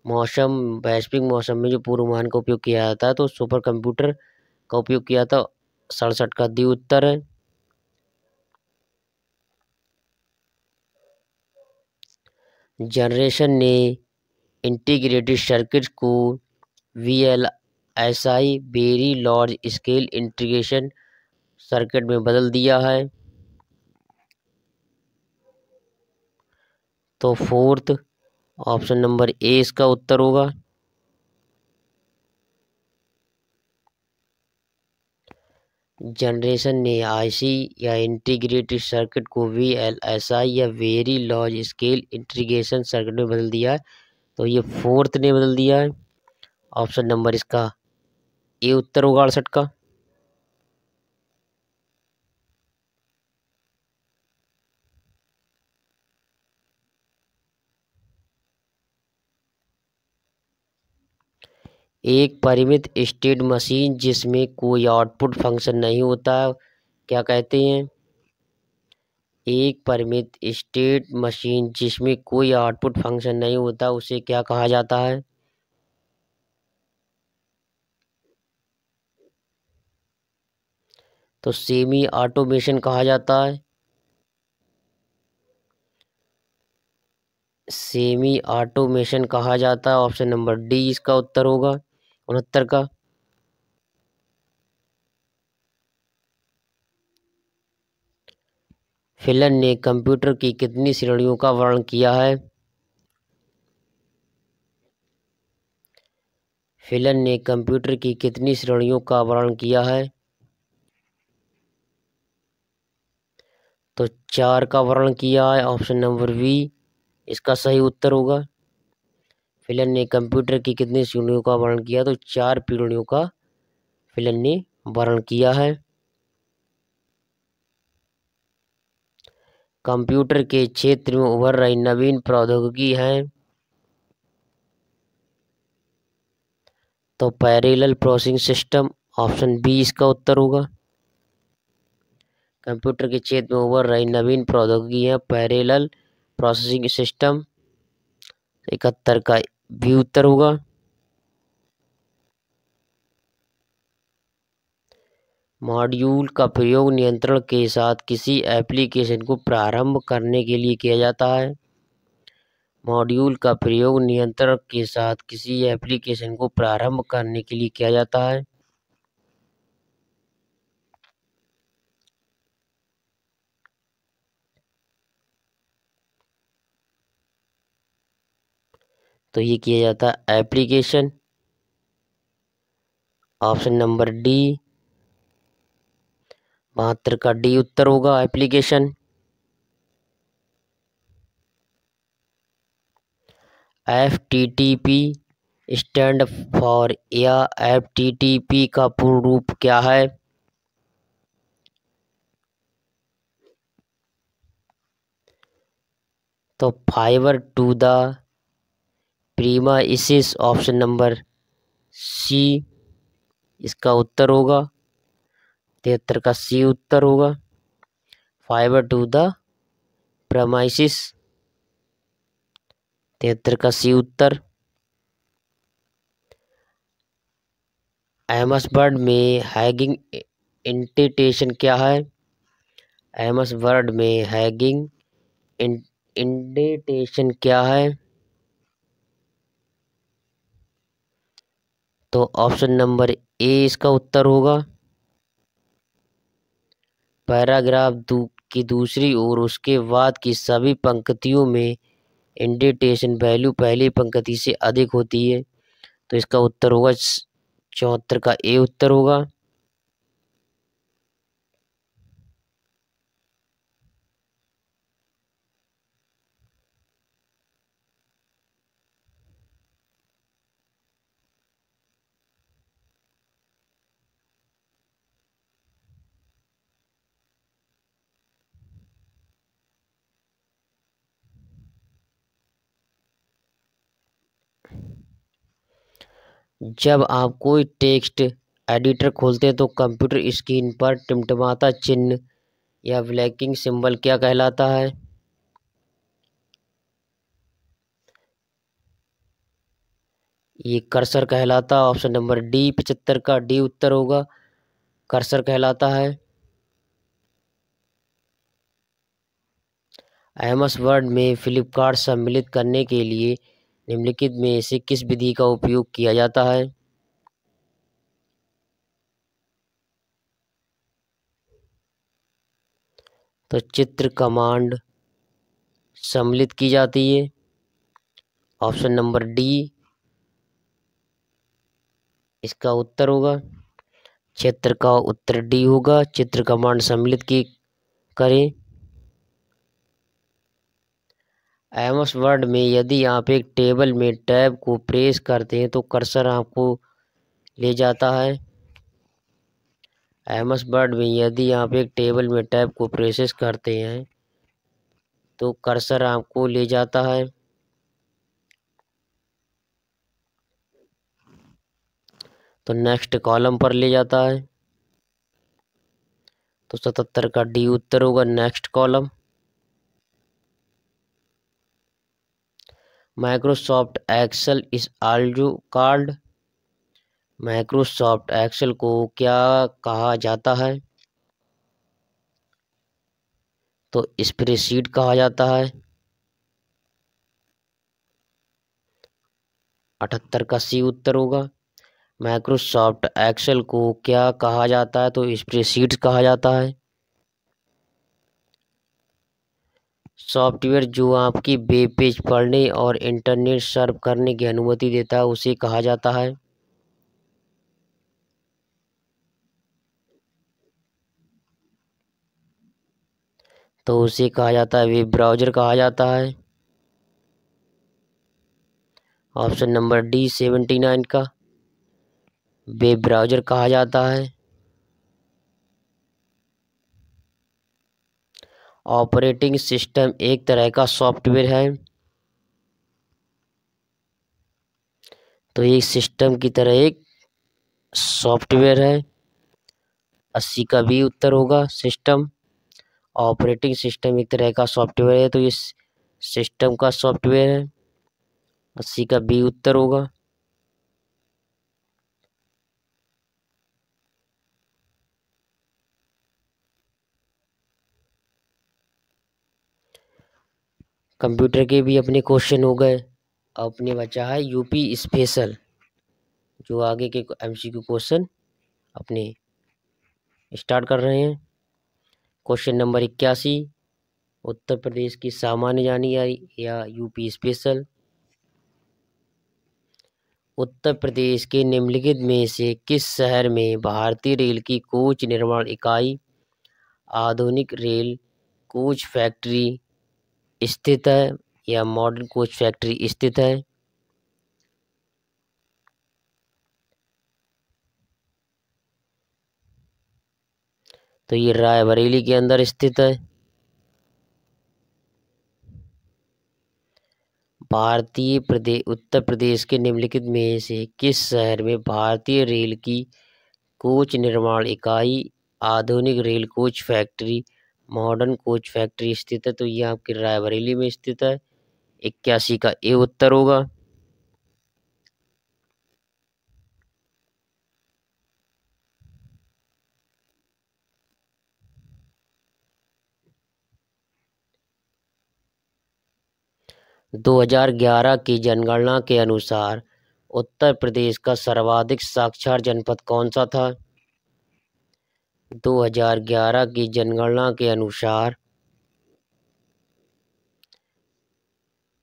मौसम वैश्विक मौसम में जो पूर्वानुमान का उपयोग किया जाता है, तो सुपर कंप्यूटर का उपयोग किया था। 67 का डी उत्तर है। जनरेशन ने इंटीग्रेटेड सर्किट को VLSI very large scale integration circuit में बदल दिया है। तो फोर्थ ऑप्शन नंबर ए इसका उत्तर होगा। जनरेशन ने IC या इंटीग्रेटेड सर्किट को VLSI या very large scale integration circuit में बदल दिया है। तो ये फोर्थ ने बदल दिया है। ऑप्शन नंबर इसका ए उत्तर होगा 68 का। एक परिमित स्टेट मशीन जिसमें कोई आउटपुट फंक्शन नहीं होता क्या कहते हैं? एक परिमित स्टेट मशीन जिसमें कोई आउटपुट फंक्शन नहीं होता उसे क्या कहा जाता है? तो सेमी ऑटोमेशन कहा जाता है। सेमी ऑटोमेशन कहा जाता है। ऑप्शन नंबर डी इसका उत्तर होगा 69 का। फिलन ने कंप्यूटर की कितनी श्रेणियों का वर्णन किया है? फिलन ने कंप्यूटर की कितनी श्रेणियों का वर्णन किया है? तो 4 का वर्णन किया है। ऑप्शन नंबर बी इसका सही उत्तर होगा। फिलन ने कंप्यूटर की कितनी श्रेणियों का वर्णन किया? तो 4 श्रेणियों का फिलन ने वर्णन किया है। कंप्यूटर के क्षेत्र में उभर रही नवीन प्रौद्योगिकी है। तो parallel processing system, option B इसका उत्तर होगा। कंप्यूटर के क्षेत्र में उभर रही नवीन प्रौद्योगिकी है पैरेलल प्रोसेसिंग सिस्टम, 71 का भी उत्तर होगा। मॉड्यूल का प्रयोग नियंत्रण के साथ किसी एप्लीकेशन को प्रारंभ करने के लिए किया जाता है। मॉड्यूल का प्रयोग नियंत्रण के साथ किसी एप्लीकेशन को प्रारंभ करने के लिए किया जाता है। तो ये किया जाता है एप्लीकेशन, ऑप्शन नंबर डी 72 का डी उत्तर होगा एप्लीकेशन। FTTP स्टैंड फॉर या FTTP का पूर्ण रूप क्या है? तो fibre to the premises, option number C इसका उत्तर होगा। 73 का सी उत्तर होगा। फाइबर टू द प्रीमाइसिस, 73 का सी उत्तर। एमएस वर्ड में हैगिंग इंडेंटेशन क्या है? एमएस वर्ड में हैगिंग इंडेंटेशन क्या है? तो ऑप्शन नंबर ए इसका उत्तर होगा। पैराग्राफ की दूसरी ओर उसके बाद की सभी पंक्तियों में इंडेंटेशन वैल्यू पहली पंक्ति से अधिक होती है। तो इसका उत्तर होगा 74 का ए उत्तर होगा। जब आप कोई टेक्स्ट एडिटर खोलते हैं तो कंप्यूटर स्क्रीन पर टिमटिमाता चिन्ह या ब्लैंकिंग सिंबल क्या कहलाता है? ये कर्सर कहलाता। ऑप्शन नंबर डी 75 का डी उत्तर होगा। कर्सर कहलाता है। एमएस वर्ड में फ्लिपकार्ट सम्मिलित करने के लिए निम्नलिखित में से किस विधि का उपयोग किया जाता है? तो चित्र कमांड सम्मिलित की जाती है। ऑप्शन नंबर डी इसका उत्तर होगा। चित्र का उत्तर डी होगा। चित्र कमांड सम्मिलित की करें। एमएस वर्ड में यदि आप एक टेबल में टैब को प्रेस करते हैं तो कर्सर आपको ले जाता है। एमएस वर्ड में यदि आप एक टेबल में टैब को प्रेस करते हैं तो कर्सर आपको ले जाता है। तो नेक्स्ट कॉलम पर ले जाता है। तो 77 का डी उत्तर होगा next column. Microsoft Excel is also called, Microsoft Excel को क्या कहा जाता है? तो स्प्रेडशीट कहा जाता है। 78 का सी उत्तर होगा। माइक्रोसॉफ्ट एक्सेल को क्या कहा जाता है? तो स्प्रेडशीट कहा जाता है। सॉफ्टवेयर जो आपकी वेब पेज पढ़ने और इंटरनेट सर्फ करने की अनुमति देता है उसे कहा जाता है। तो उसे कहा जाता है वेब ब्राउज़र कहा जाता है। ऑप्शन नंबर डी 79 का वेब ब्राउज़र कहा जाता है। ऑपरेटिंग सिस्टम एक तरह का सॉफ्टवेयर है। तो ये सिस्टम की तरह एक सॉफ्टवेयर है। 80 का भी उत्तर होगा। सिस्टम ऑपरेटिंग सिस्टम एक तरह का सॉफ्टवेयर है, तो ये सिस्टम का सॉफ्टवेयर है। 80 का बी उत्तर होगा। कंप्यूटर के भी अपने क्वेश्चन हो गए। अपने बचा है यूपी स्पेशल, जो आगे के एमसीक्यू क्वेश्चन अपने स्टार्ट कर रहे हैं। क्वेश्चन नंबर 81, उत्तर प्रदेश की सामान्य यानी या यूपी स्पेशल। उत्तर प्रदेश के निम्नलिखित में से किस शहर में भारतीय रेल की कोच निर्माण इकाई, आधुनिक रेल कोच फैक्ट्री स्थित है या मॉडर्न कोच फैक्ट्री स्थित है? तो ये रायबरेली के अंदर स्थित है। उत्तर प्रदेश के निम्नलिखित में से किस शहर में भारतीय रेल की कोच निर्माण इकाई, आधुनिक rail coach factory, modern coach factory स्थित है? तो ये आपकी रायबरेली में स्थित है। 81 का ए उत्तर होगा। - 2011 की जनगणना के अनुसार उत्तर प्रदेश का सर्वाधिक साक्षर जनपद कौन सा था? 2011 की जनगणना के अनुसार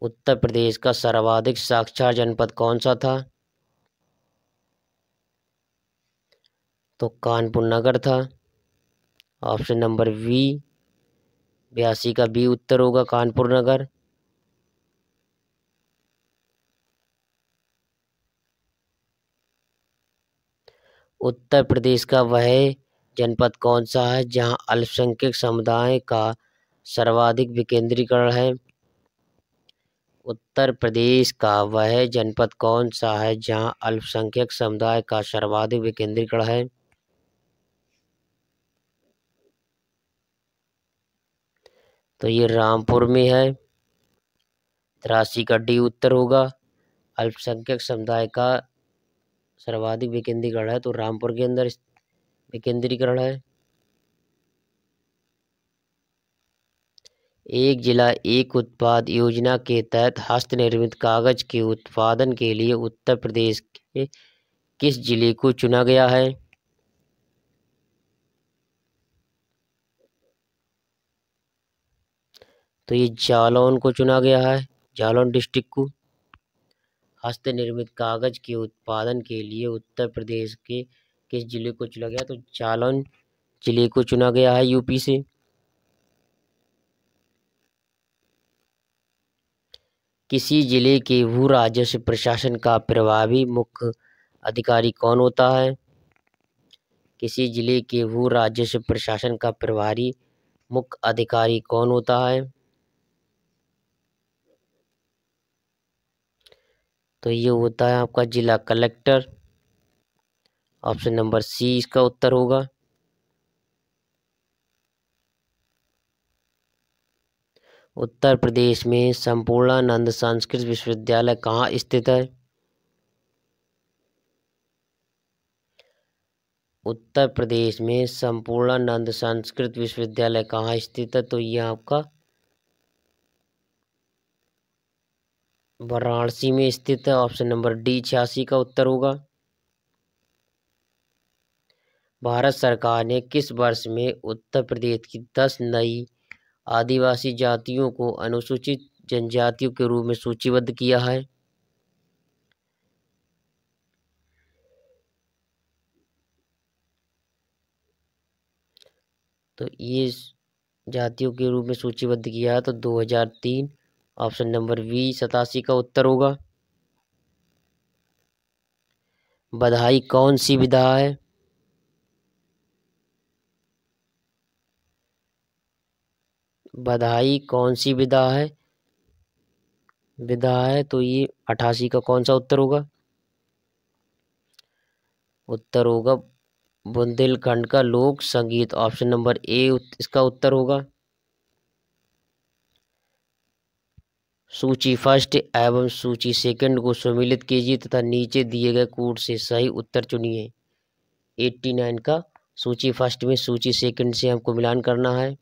उत्तर प्रदेश का सर्वाधिक साक्षर जनपद कौन सा था? तो कानपुर नगर था। ऑप्शन नंबर बी 82 का बी उत्तर होगा, कानपुर नगर। उत्तर प्रदेश का वह जनपद कौन सा है जहां अल्पसंख्यक समुदाय का सर्वाधिक विकेंद्रीकरण है? उत्तर प्रदेश का वह जनपद कौन सा है जहां अल्पसंख्यक समुदाय का सर्वाधिक विकेंद्रीकरण है? तो ये रामपुर में है। 83 का डी उत्तर होगा। अल्पसंख्यक समुदाय का सर्वाधिक विकेंद्रीकरण है तो रामपुर के अंदर विकेंद्रीकरण है। एक जिला एक उत्पाद योजना के तहत हस्त निर्मित कागज के उत्पादन के लिए उत्तर प्रदेश के किस जिले को चुना गया है? तो ये जालौन को चुना गया है, जालौन डिस्ट्रिक्ट को। हस्त निर्मित कागज के उत्पादन के लिए उत्तर प्रदेश के किस जिले को चुना गया? तो जालौन जिले को चुना गया है यूपी से। किसी जिले के भू राजस्व प्रशासन का प्रभावी मुख्य अधिकारी कौन होता है? किसी जिले के भू राजस्व प्रशासन का प्रभारी मुख्य अधिकारी कौन होता है? तो ये होता है आपका जिला कलेक्टर। ऑप्शन नंबर सी इसका उत्तर होगा। उत्तर प्रदेश में संपूर्णानंद संस्कृत विश्वविद्यालय कहाँ स्थित है? उत्तर प्रदेश में संपूर्णानंद संस्कृत विश्वविद्यालय कहाँ स्थित है? तो ये आपका वाराणसी में स्थित है। ऑप्शन नंबर डी 86 का उत्तर होगा। भारत सरकार ने किस वर्ष में उत्तर प्रदेश की 10 नई आदिवासी जातियों को अनुसूचित जनजातियों के रूप में सूचीबद्ध किया है? तो ये जातियों के रूप में सूचीबद्ध किया है तो 2003। ऑप्शन नंबर बी 87 का उत्तर होगा। बधाई कौन सी विधा है? बधाई कौन सी विधा है? तो ये 88 का कौन सा उत्तर होगा? उत्तर होगा बुंदेलखंड का लोक संगीत। ऑप्शन नंबर ए इसका उत्तर होगा। सूची फर्स्ट एवं सूची सेकंड को सम्मिलित कीजिए तथा नीचे दिए गए कोड से सही उत्तर चुनिए। 89 का सूची फर्स्ट में सूची सेकंड से हमको मिलान करना है।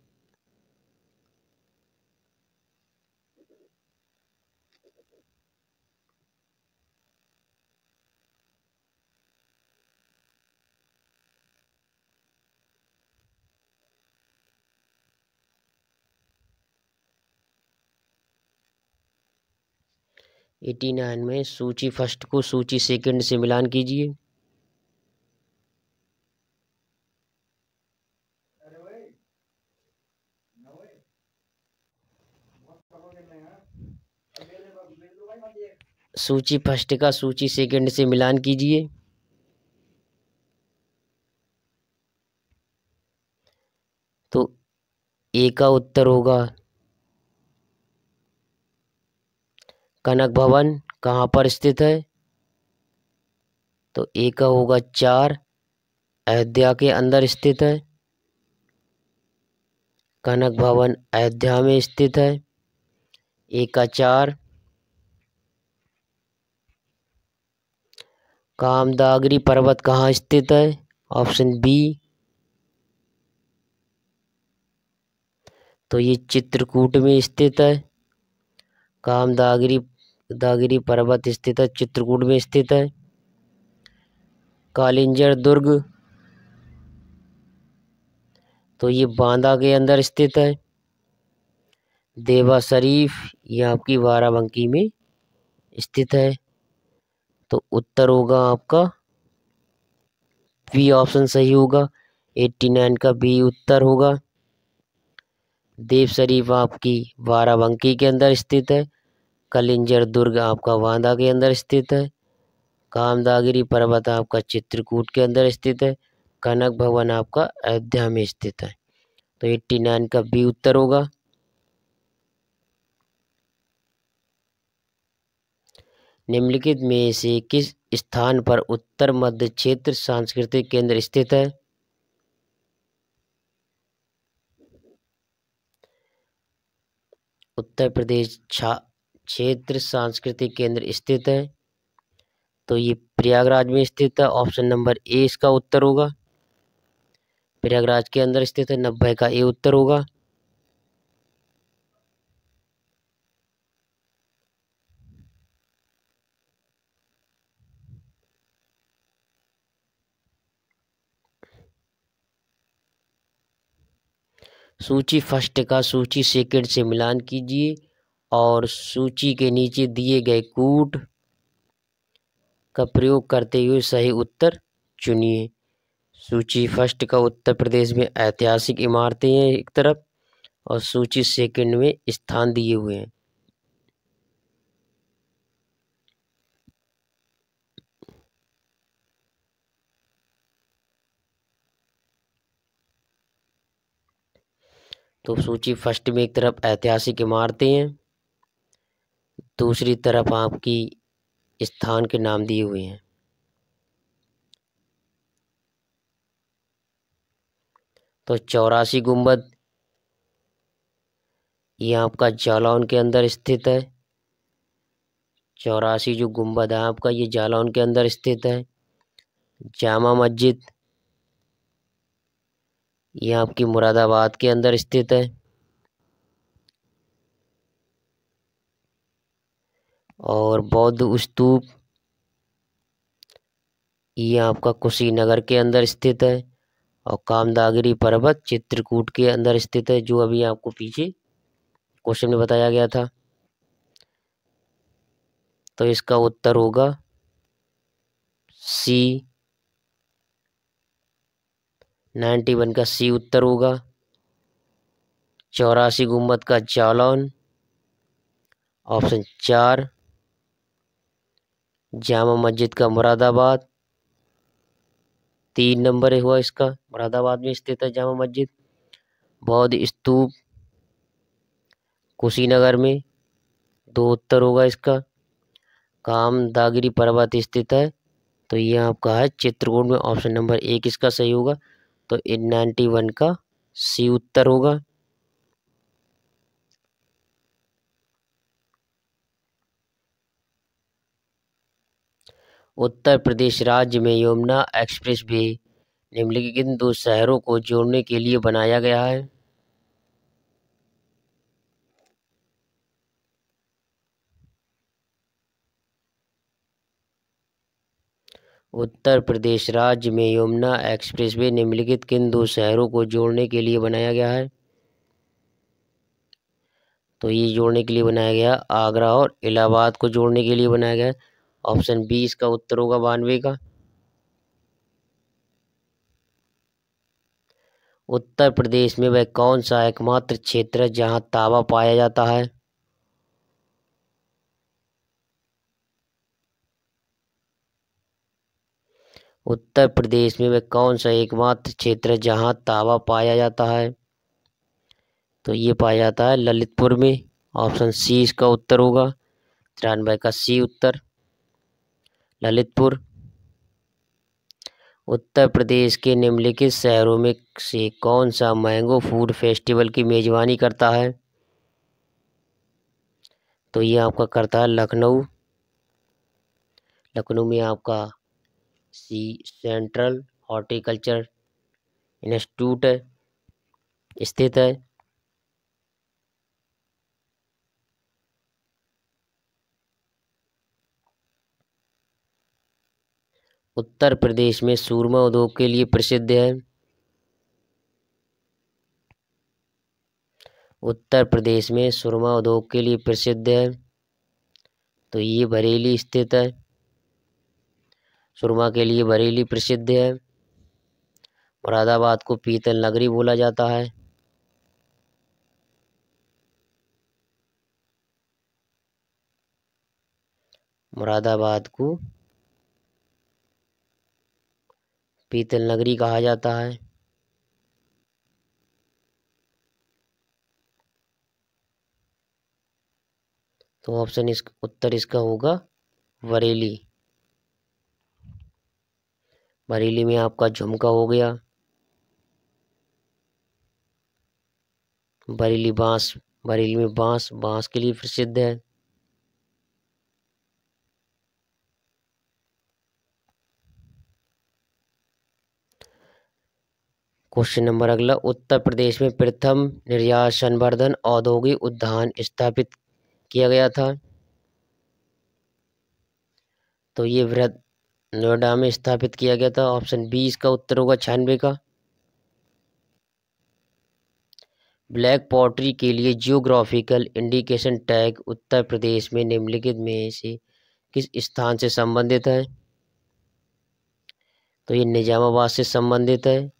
एटी नाइन में सूची फर्स्ट को सूची सेकंड से मिलान कीजिए। सूची फर्स्ट का सूची सेकंड से मिलान कीजिए। तो ए का उत्तर होगा कनक भवन कहाँ पर स्थित है? तो ए का होगा 4 अयोध्या के अंदर स्थित है। कनक भवन अयोध्या में स्थित है। ए का 4। कामदागिरी पर्वत कहाँ स्थित है? Option B. तो ये चित्रकूट में स्थित है। दागिरी पर्वत स्थित है, चित्रकूट में स्थित है। कालिंजर दुर्ग तो ये बांदा के अंदर स्थित है। देवा शरीफ ये आपकी बाराबंकी में स्थित है। तो उत्तर होगा आपका बी ऑप्शन सही होगा। 89 का बी उत्तर होगा। देव शरीफ आपकी बाराबंकी के अंदर स्थित है। कलिंजर दुर्ग आपका बांदा के अंदर स्थित है। कामदागिरी पर्वत आपका चित्रकूट के अंदर स्थित है। कनक भवन आपका अयोध्या में स्थित है। तो 89 का बी उत्तर होगा। निम्नलिखित में से किस स्थान पर उत्तर मध्य क्षेत्र सांस्कृतिक केंद्र स्थित है? उत्तर प्रदेश क्षेत्र सांस्कृतिक केंद्र स्थित है। तो ये प्रयागराज में स्थित है। ऑप्शन नंबर ए इसका उत्तर होगा। प्रयागराज के अंदर स्थित है। 90 का ए उत्तर होगा। सूची फर्स्ट का सूची सेकंड से मिलान कीजिए और सूची के नीचे दिए गए कोड का प्रयोग करते हुए सही उत्तर चुनिए। सूची फर्स्ट का उत्तर प्रदेश में ऐतिहासिक इमारतें हैं एक तरफ और सूची सेकंड में स्थान दिए हुए हैं। तो सूची फर्स्ट में एक तरफ ऐतिहासिक इमारतें हैं, दूसरी तरफ आपकी स्थान के नाम दिए हुए हैं। तो 84 गुंबद ये आपका जालौन के अंदर स्थित है। 84 जो गुंबद है आपका ये जालौन के अंदर स्थित है। जामा मस्जिद ये आपकी मुरादाबाद के अंदर स्थित है। और बौद्ध स्तूप ये आपका कुशीनगर के अंदर स्थित है। और कामदागिरी पर्वत चित्रकूट के अंदर स्थित है, जो अभी आपको पीछे क्वेश्चन में बताया गया था। तो इसका उत्तर होगा सी। 91 का सी उत्तर होगा। 84 गुम्बद का जालौन, ऑप्शन 4। जामा मस्जिद का मुरादाबाद, 3 नंबर हुआ इसका, मुरादाबाद में स्थित है जामा मस्जिद। बौद्ध स्तूप कुशीनगर में, 2 उत्तर होगा इसका। कामदागिरी पर्वत स्थित है, तो ये आपका है चित्रकूट में, ऑप्शन नंबर 1 इसका सही होगा। तो इन 91 का सी उत्तर होगा। उत्तर प्रदेश राज्य में यमुना एक्सप्रेसवे निम्नलिखित किन 2 शहरों को जोड़ने के लिए बनाया गया है? उत्तर प्रदेश राज्य में यमुना एक्सप्रेसवे निम्नलिखित किन 2 शहरों को जोड़ने के लिए बनाया गया है? तो ये जोड़ने के लिए बनाया गया, आगरा और इलाहाबाद को जोड़ने के लिए बनाया गया है। ऑप्शन 20 का उत्तर होगा 92 का। उत्तर प्रदेश में वह कौन सा एकमात्र क्षेत्र है जहां तांबा पाया जाता है? उत्तर प्रदेश में वह कौन सा एकमात्र क्षेत्र है जहां तांबा पाया जाता है? तो ये पाया जाता है ललितपुर में, ऑप्शन सी इसका उत्तर होगा। 93 का सी उत्तर, ललितपुर। उत्तर प्रदेश के निम्नलिखित शहरों में से कौन सा मैंगो फूड फेस्टिवल की मेजबानी करता है? तो ये आपका करता है लखनऊ। लखनऊ में आपका सी सेंट्रल हॉर्टिकल्चर इंस्टीट्यूट स्थित है। उत्तर प्रदेश में सूरमा उद्योग के लिए प्रसिद्ध है। उत्तर प्रदेश में सुरमा उद्योग के लिए प्रसिद्ध है, तो ये बरेली स्थित है। सुरमा के लिए बरेली प्रसिद्ध है। मुरादाबाद को पीतल नगरी बोला जाता है। मुरादाबाद को पीतल नगरी कहा जाता है। तो ऑप्शन इस उत्तर इसका होगा बरेली। बरेली में आपका झुमका हो गया। बरेली बांस, बरेली में बांस बांस के लिए प्रसिद्ध है। क्वेश्चन नंबर अगला, उत्तर प्रदेश में प्रथम निर्यात संवर्धन औद्योगिक उद्यान स्थापित किया गया था? तो ये वृहद नोएडा में स्थापित किया गया था। ऑप्शन 20 का उत्तर होगा 96 का। ब्लैक पॉटरी के लिए geographical indication tag Uttar Pradesh में निम्नलिखित में से किस स्थान से संबंधित है? तो ये निजामाबाद से संबंधित है।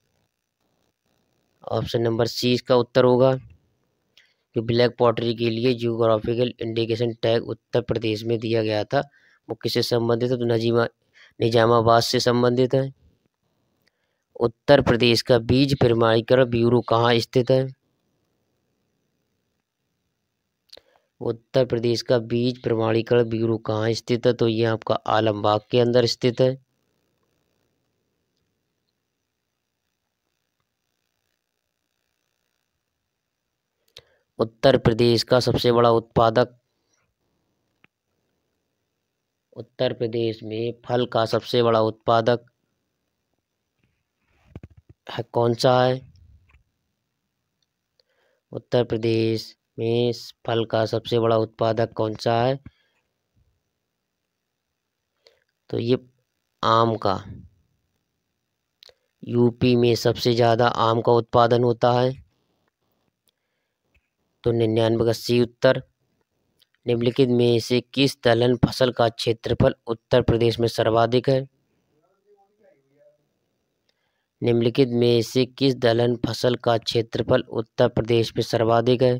ऑप्शन नंबर सी इसका उत्तर होगा। कि ब्लैक पॉटरी के लिए geographical indication tag Uttar Pradesh में दिया गया था, वो किससे संबंधित है? तो निजामाबाद से संबंधित है। उत्तर प्रदेश का बीज प्रमाणीकरण ब्यूरो कहाँ स्थित है? उत्तर प्रदेश का बीज प्रमाणीकरण ब्यूरो कहाँ स्थित है? तो ये आपका आलमबाग के अंदर स्थित है। उत्तर प्रदेश का सबसे बड़ा उत्पादक, उत्तर प्रदेश में फल का सबसे बड़ा उत्पादक है कौन सा है? उत्तर प्रदेश में इस फल का सबसे बड़ा उत्पादक कौन सा है? तो ये आम का। यूपी में सबसे ज़्यादा आम का उत्पादन होता है। तो 99 का सी उत्तर। निम्नलिखित में से किस दलहन फसल का क्षेत्रफल उत्तर प्रदेश में सर्वाधिक है? निम्नलिखित में से किस दलहन फसल का क्षेत्रफल उत्तर प्रदेश में सर्वाधिक है?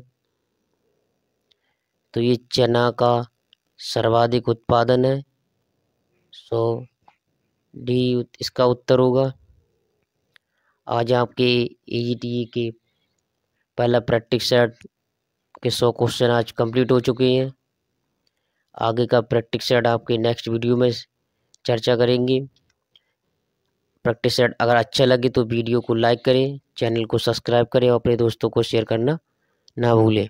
तो ये चना का सर्वाधिक उत्पादन है। सो डी इसका उत्तर होगा। आज आपके AGTE के पहला प्रैक्टिस सेट के 100 क्वेश्चन आज कंप्लीट हो चुके हैं। आगे का प्रैक्टिस सेट आपके नेक्स्ट वीडियो में चर्चा करेंगे। प्रैक्टिस सेट अगर अच्छा लगे तो वीडियो को लाइक करें, चैनल को सब्सक्राइब करें और अपने दोस्तों को शेयर करना ना भूलें।